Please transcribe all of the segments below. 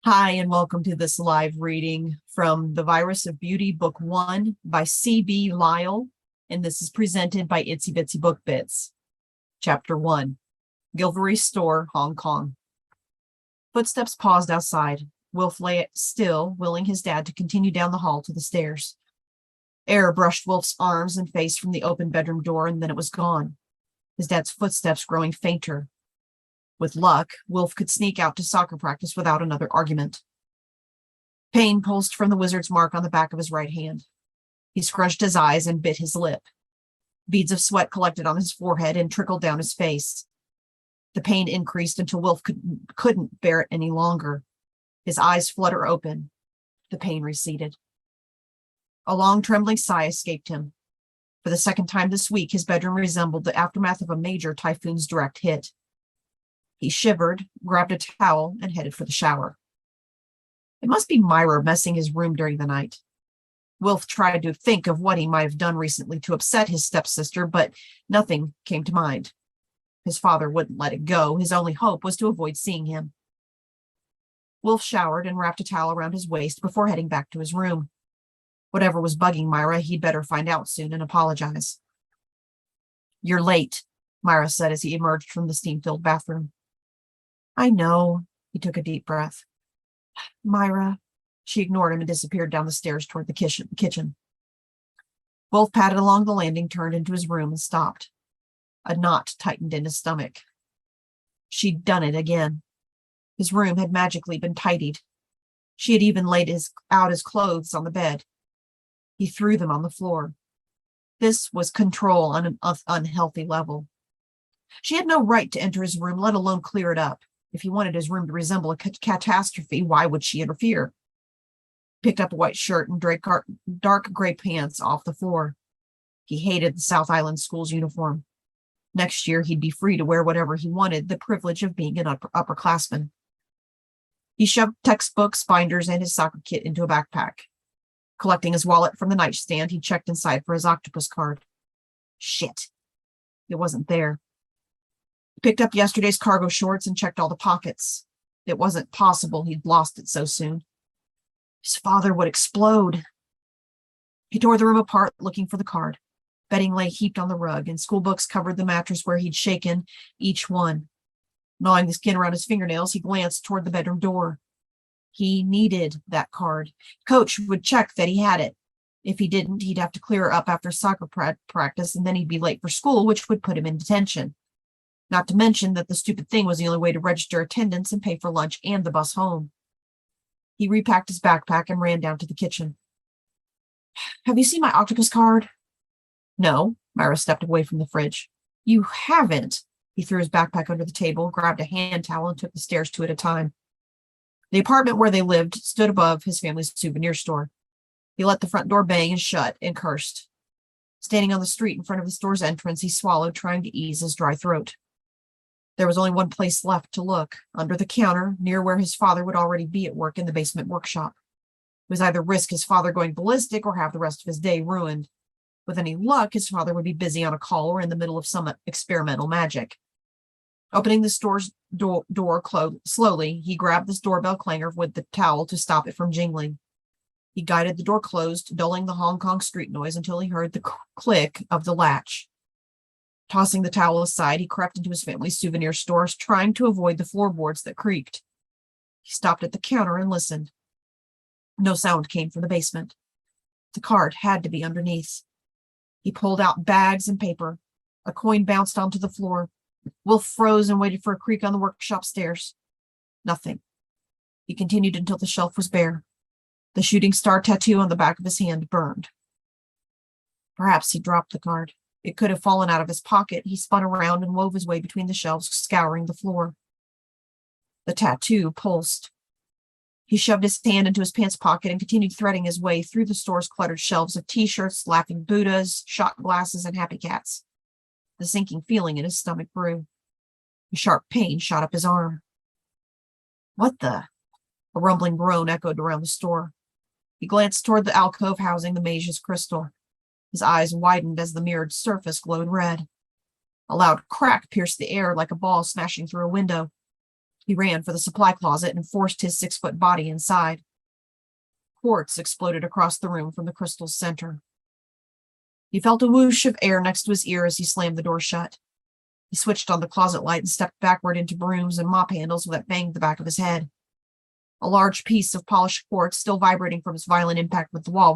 Hi, and welcome to this live reading from The Virus of Beauty, Book 1 by C.B. Lyall, and this is presented by Itsy Bitsy Book Bits. Chapter 1, Gilvary Store, Hong Kong. Footsteps paused outside. Wilf lay still, willing his dad to continue down the hall to the stairs. Air brushed Wilf's arms and face from the open bedroom door, and then it was gone, his dad's footsteps growing fainter. With luck, Wilf could sneak out to soccer practice without another argument. Pain pulsed from the wizard's mark on the back of his right hand. He scrunched his eyes and bit his lip. Beads of sweat collected on his forehead and trickled down his face. The pain increased until Wilf couldn't bear it any longer. His eyes fluttered open. The pain receded. A long, trembling sigh escaped him. For the second time this week, his bedroom resembled the aftermath of a major typhoon's direct hit. He shivered, grabbed a towel, and headed for the shower. It must be Myra messing his room during the night. Wilf tried to think of what he might have done recently to upset his stepsister, but nothing came to mind. His father wouldn't let it go. His only hope was to avoid seeing him. Wilf showered and wrapped a towel around his waist before heading back to his room. Whatever was bugging Myra, he'd better find out soon and apologize. "You're late," Myra said as he emerged from the steam-filled bathroom. "I know." He took a deep breath. "Myra." She ignored him and disappeared down the stairs toward the kitchen. Wilf padded along the landing, turned into his room, and stopped. A knot tightened in his stomach. She'd done it again. His room had magically been tidied. She had even laid out his clothes on the bed. He threw them on the floor. This was control on an unhealthy level. She had no right to enter his room, let alone clear it up. If he wanted his room to resemble a catastrophe, why would she interfere? Picked up a white shirt and dark gray pants off the floor. He hated the South Island School's uniform. Next year, he'd be free to wear whatever he wanted, the privilege of being an upperclassman. He shoved textbooks, binders, and his soccer kit into a backpack. Collecting his wallet from the nightstand, he checked inside for his octopus card. Shit. It wasn't there. Picked up yesterday's cargo shorts and checked all the pockets. It wasn't possible he'd lost it so soon. His father would explode. He tore the room apart looking for the card. Bedding lay heaped on the rug, and school books covered the mattress where he'd shaken each one. Gnawing the skin around his fingernails, he glanced toward the bedroom door. He needed that card. Coach would check that he had it. If he didn't, he'd have to clear up after soccer practice, and then he'd be late for school, which would put him in detention. Not to mention that the stupid thing was the only way to register attendance and pay for lunch and the bus home. He repacked his backpack and ran down to the kitchen. "Have you seen my octopus card?" "No." Myra stepped away from the fridge. "You haven't?" He threw his backpack under the table, grabbed a hand towel, and took the stairs two at a time. The apartment where they lived stood above his family's souvenir store. He let the front door bang and shut and cursed. Standing on the street in front of the store's entrance, he swallowed, trying to ease his dry throat. There was only one place left to look, under the counter, near where his father would already be at work in the basement workshop. It was either risk his father going ballistic or have the rest of his day ruined. With any luck, his father would be busy on a call or in the middle of some experimental magic. Opening the store's door slowly, he grabbed the doorbell clanger with the towel to stop it from jingling. He guided the door closed, dulling the Hong Kong street noise until he heard the click of the latch. Tossing the towel aside, he crept into his family's souvenir store, trying to avoid the floorboards that creaked. He stopped at the counter and listened. No sound came from the basement. The card had to be underneath. He pulled out bags and paper. A coin bounced onto the floor. Wilf froze and waited for a creak on the workshop stairs. Nothing. He continued until the shelf was bare. The shooting star tattoo on the back of his hand burned. Perhaps he dropped the card. It could have fallen out of his pocket. He spun around and wove his way between the shelves, scouring the floor. The tattoo pulsed. He shoved his hand into his pants pocket and continued threading his way through the store's cluttered shelves of T-shirts, laughing Buddhas, shot glasses, and happy cats. The sinking feeling in his stomach grew. A sharp pain shot up his arm. "What the?" A rumbling groan echoed around the store. He glanced toward the alcove housing the mage's crystal. His eyes widened as the mirrored surface glowed red. A loud crack pierced the air like a ball smashing through a window. He ran for the supply closet and forced his 6-foot body inside. Quartz exploded across the room from the crystal's center. He felt a whoosh of air next to his ear as he slammed the door shut. He switched on the closet light and stepped backward into brooms and mop handles that banged the back of his head. A large piece of polished quartz, still vibrating from its violent impact with the wall,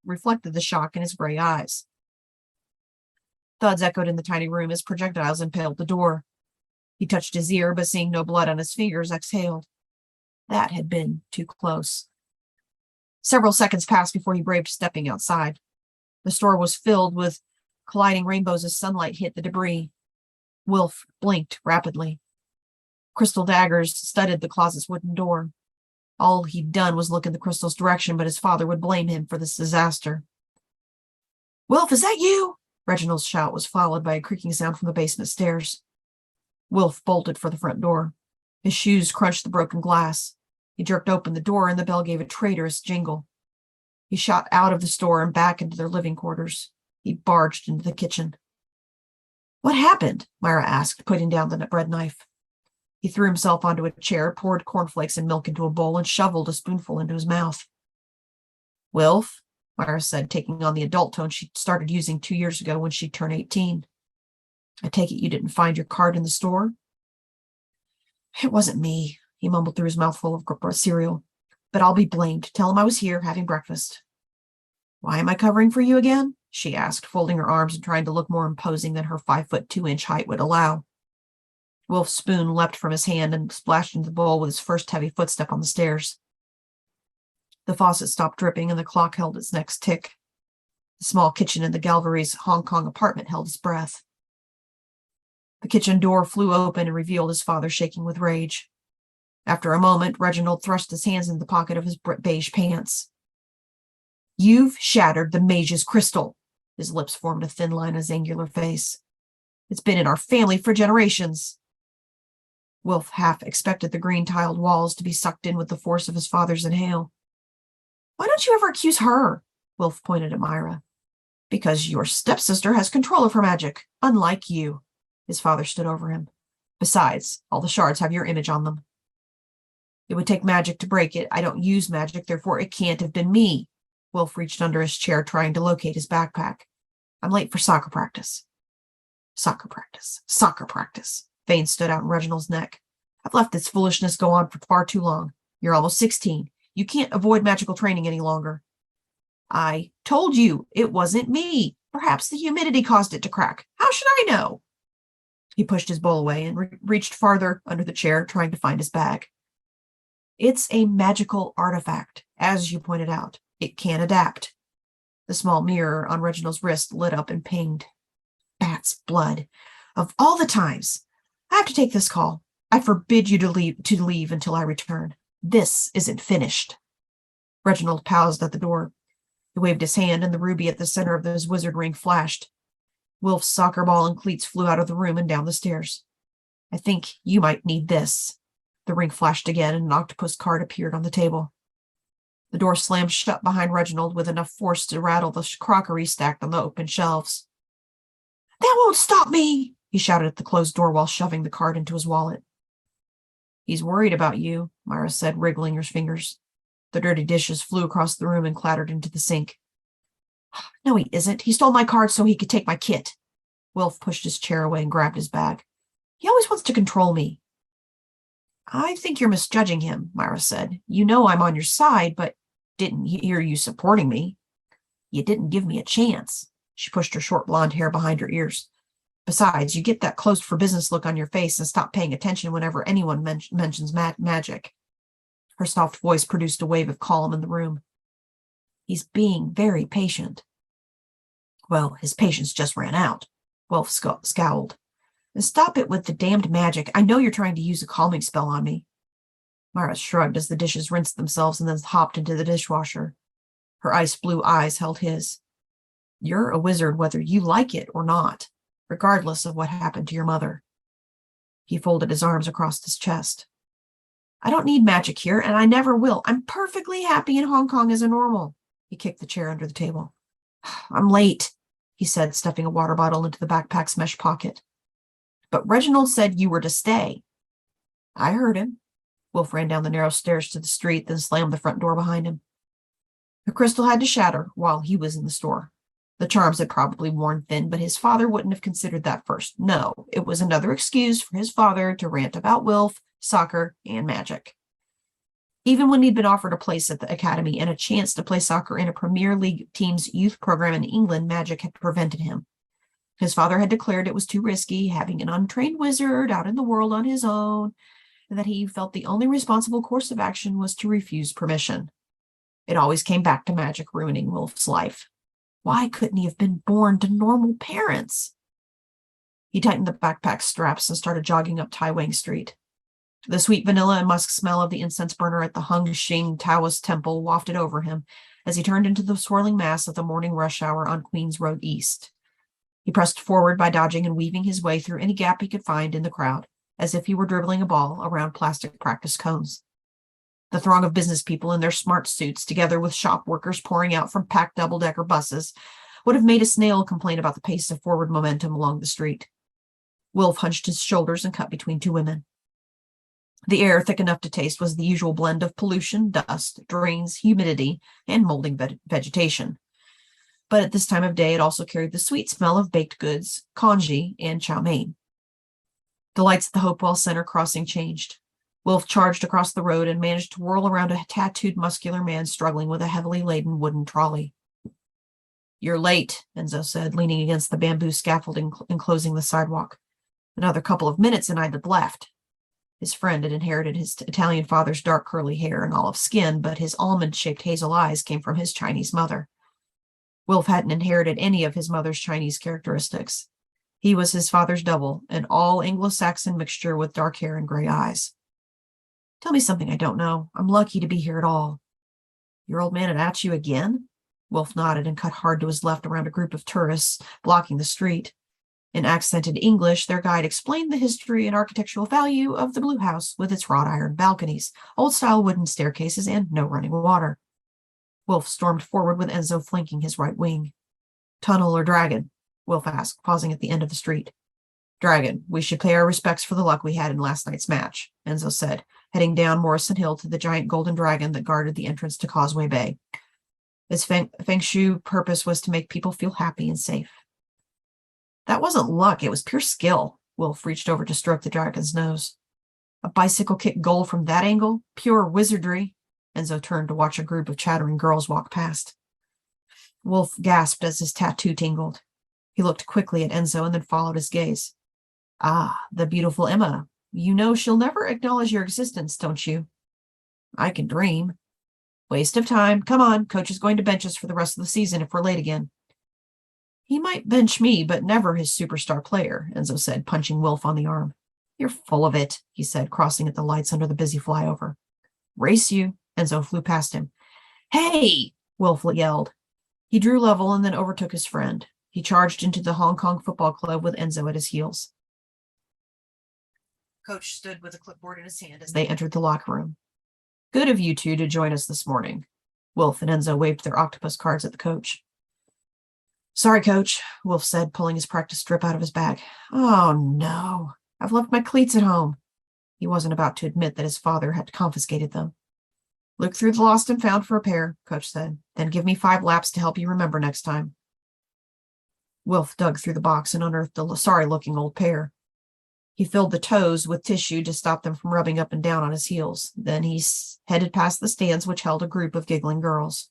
reflected the shock in his gray eyes. Thuds echoed in the tiny room as projectiles impaled the door. He touched his ear, but seeing no blood on his fingers, exhaled. That had been too close. Several seconds passed before he braved stepping outside. The store was filled with colliding rainbows as sunlight hit the debris. Wilf blinked rapidly. Crystal daggers studded the closet's wooden door. All he'd done was look in the crystal's direction, but his father would blame him for this disaster. "Wilf, is that you?" Reginald's shout was followed by a creaking sound from the basement stairs. Wilf bolted for the front door. His shoes crunched the broken glass. He jerked open the door, and the bell gave a traitorous jingle. He shot out of the store and back into their living quarters. He barged into the kitchen. "What happened?" Myra asked, putting down the bread knife. He threw himself onto a chair, poured cornflakes and milk into a bowl, and shoveled a spoonful into his mouth. "Wilf," Myra said, taking on the adult tone she started using 2 years ago when she turned 18. "I take it you didn't find your card in the store?" "It wasn't me," he mumbled through his mouthful of cereal. "But I'll be blamed. Tell him I was here having breakfast." "Why am I covering for you again?" she asked, folding her arms and trying to look more imposing than her 5'2" height would allow. Wilf's spoon leapt from his hand and splashed into the bowl with his first heavy footstep on the stairs. The faucet stopped dripping and the clock held its next tick. The small kitchen in the Gilvary's Hong Kong apartment held its breath. The kitchen door flew open and revealed his father shaking with rage. After a moment, Reginald thrust his hands in the pocket of his beige pants. "You've shattered the mage's crystal." His lips formed a thin line on his angular face. "It's been in our family for generations." Wilf half expected the green-tiled walls to be sucked in with the force of his father's inhale. "Why don't you ever accuse her?" Wilf pointed at Myra. "Because your stepsister has control of her magic, unlike you." His father stood over him. "Besides, all the shards have your image on them." "It would take magic to break it. I don't use magic, therefore it can't have been me." Wilf reached under his chair, trying to locate his backpack. "I'm late for soccer practice." Soccer practice. Soccer practice. Veins stood out in Reginald's neck. "I've let this foolishness go on for far too long. You're almost 16. You can't avoid magical training any longer." "I told you it wasn't me. Perhaps the humidity caused it to crack. How should I know?" He pushed his bowl away and reached farther under the chair, trying to find his bag. "It's a magical artifact, as you pointed out. It can adapt." The small mirror on Reginald's wrist lit up and pinged. "Bat's blood. Of all the times. I have to take this call. I forbid you to leave until I return. This isn't finished." Reginald paused at the door. He waved his hand, and the ruby at the center of his wizard ring flashed. Wilf's soccer ball and cleats flew out of the room and down the stairs. "I think you might need this." The ring flashed again, and an octopus card appeared on the table. The door slammed shut behind Reginald with enough force to rattle the crockery stacked on the open shelves. "That won't stop me!" he shouted at the closed door while shoving the card into his wallet. "He's worried about you," Myra said, wriggling her fingers. The dirty dishes flew across the room and clattered into the sink. "No, he isn't. He stole my card so he could take my kit." Wilf pushed his chair away and grabbed his bag. "He always wants to control me." "I think you're misjudging him," Myra said. "You know I'm on your side, but didn't hear you supporting me. You didn't give me a chance." She pushed her short blonde hair behind her ears. "Besides, you get that closed for business look on your face and stop paying attention whenever anyone mentions magic." Her soft voice produced a wave of calm in the room. "He's being very patient." "Well, his patience just ran out." Wilf scowled. "And stop it with the damned magic. I know you're trying to use a calming spell on me." Myra shrugged as the dishes rinsed themselves and then hopped into the dishwasher. Her ice blue eyes held his. "You're a wizard whether you like it or not, regardless of what happened to your mother." He folded his arms across his chest. "I don't need magic here, and I never will. I'm perfectly happy in Hong Kong as a normal." He kicked the chair under the table. "I'm late," he said, stuffing a water bottle into the backpack's mesh pocket. "But Reginald said you were to stay." I heard him. Wilf ran down the narrow stairs to the street, then slammed the front door behind him. The crystal had to shatter while he was in the store. The charms had probably worn thin, but his father wouldn't have considered that first. No, it was another excuse for his father to rant about Wilf, soccer, and magic. Even when he'd been offered a place at the academy and a chance to play soccer in a Premier League team's youth program in England, magic had prevented him. His father had declared it was too risky, having an untrained wizard out in the world on his own, and that he felt the only responsible course of action was to refuse permission. It always came back to magic ruining Wilf's life. Why couldn't he have been born to normal parents? He tightened the backpack straps and started jogging up Tai Wang Street. The sweet vanilla and musk smell of the incense burner at the Hung Shing Taoist temple wafted over him as he turned into the swirling mass of the morning rush hour on Queens Road East. He pressed forward by dodging and weaving his way through any gap he could find in the crowd, as if he were dribbling a ball around plastic practice cones. The throng of business people in their smart suits, together with shop workers pouring out from packed double-decker buses, would have made a snail complain about the pace of forward momentum along the street. Wilf hunched his shoulders and cut between two women. The air, thick enough to taste, was the usual blend of pollution, dust, drains, humidity, and molding vegetation. But at this time of day, it also carried the sweet smell of baked goods, congee, and chow mein. The lights at the Hopewell Center crossing changed. Wilf charged across the road and managed to whirl around a tattooed, muscular man struggling with a heavily laden wooden trolley. "You're late," Enzo said, leaning against the bamboo scaffolding enclosing the sidewalk. "Another couple of minutes and I'd have left." His friend had inherited his Italian father's dark curly hair and olive skin, but his almond-shaped hazel eyes came from his Chinese mother. Wilf hadn't inherited any of his mother's Chinese characteristics. He was his father's double, an all Anglo-Saxon mixture with dark hair and gray eyes. "Tell me something I don't know. I'm lucky to be here at all." "Your old man had at you again?" Wilf nodded and cut hard to his left around a group of tourists blocking the street. In accented English, their guide explained the history and architectural value of the Blue House with its wrought iron balconies, old-style wooden staircases, and no running water. Wilf stormed forward with Enzo flanking his right wing. "Tunnel or dragon?" Wilf asked, pausing at the end of the street. "Dragon. We should pay our respects for the luck we had in last night's match," Enzo said, heading down Morrison Hill to the giant golden dragon that guarded the entrance to Causeway Bay. Its feng shui purpose was to make people feel happy and safe. "That wasn't luck, it was pure skill." Wilf reached over to stroke the dragon's nose. "A bicycle kick goal from that angle? Pure wizardry." Enzo turned to watch a group of chattering girls walk past. Wilf gasped as his tattoo tingled. He looked quickly at Enzo and then followed his gaze. "Ah, the beautiful Emma. You know she'll never acknowledge your existence, don't you?" "I can dream." "Waste of time. Come on, coach is going to bench us for the rest of the season if we're late again." "He might bench me, but never his superstar player," Enzo said, punching Wilf on the arm. "You're full of it," he said, crossing at the lights under the busy flyover. "Race you." Enzo flew past him. "Hey!" Wilf yelled. He drew level and then overtook his friend. He charged into the Hong Kong Football Club with Enzo at his heels. Coach stood with a clipboard in his hand as they entered the locker room. "Good of you two to join us this morning." Wilf and Enzo waved their octopus cards at the coach. "Sorry, coach," Wilf said, pulling his practice strip out of his bag. "Oh, no. I've left my cleats at home." He wasn't about to admit that his father had confiscated them. "Look through the lost and found for a pair," coach said. "Then give me 5 laps to help you remember next time." Wilf dug through the box and unearthed a sorry-looking old pair. He filled the toes with tissue to stop them from rubbing up and down on his heels. Then he headed past the stands, which held a group of giggling girls.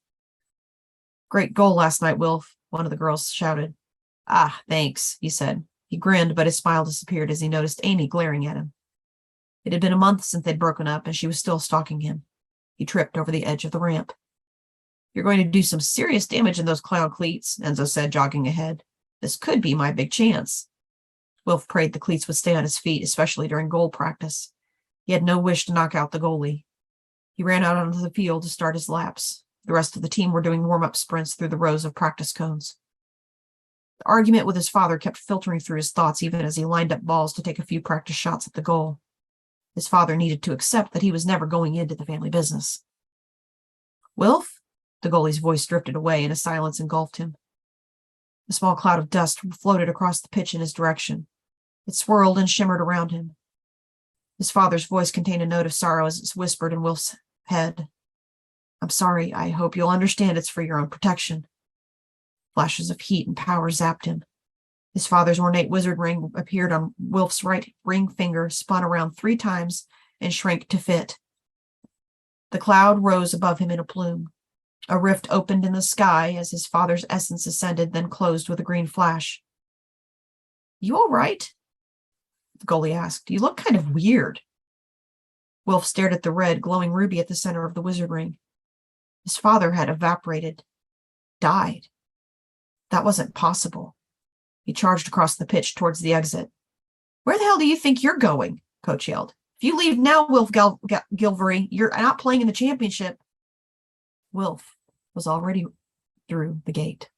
"Great goal last night, Wilf," one of the girls shouted. "Ah, thanks," he said. He grinned, but his smile disappeared as he noticed Amy glaring at him. It had been a month since they'd broken up, and she was still stalking him. He tripped over the edge of the ramp. "You're going to do some serious damage in those clown cleats," Enzo said, jogging ahead. "This could be my big chance." Wilf prayed the cleats would stay on his feet, especially during goal practice. He had no wish to knock out the goalie. He ran out onto the field to start his laps. The rest of the team were doing warm-up sprints through the rows of practice cones. The argument with his father kept filtering through his thoughts even as he lined up balls to take a few practice shots at the goal. His father needed to accept that he was never going into the family business. "Wilf?" The goalie's voice drifted away and a silence engulfed him. A small cloud of dust floated across the pitch in his direction. It swirled and shimmered around him. His father's voice contained a note of sorrow as it whispered in Wilf's head. I'm sorry. I hope you'll understand it's for your own protection. Flashes of heat and power zapped him. His father's ornate wizard ring appeared on Wilf's right ring finger, spun around 3 times, and shrank to fit. The cloud rose above him in a plume. A rift opened in the sky as his father's essence ascended, then closed with a green flash. You all right? The goalie asked. You look kind of weird. Wilf stared at the red, glowing ruby at the center of the wizard ring. His father had evaporated, died. That wasn't possible. He charged across the pitch towards the exit. Where the hell do you think you're going? Coach yelled. If you leave now, Wilf Gilvary, you're not playing in the championship. Wilf was already through the gate.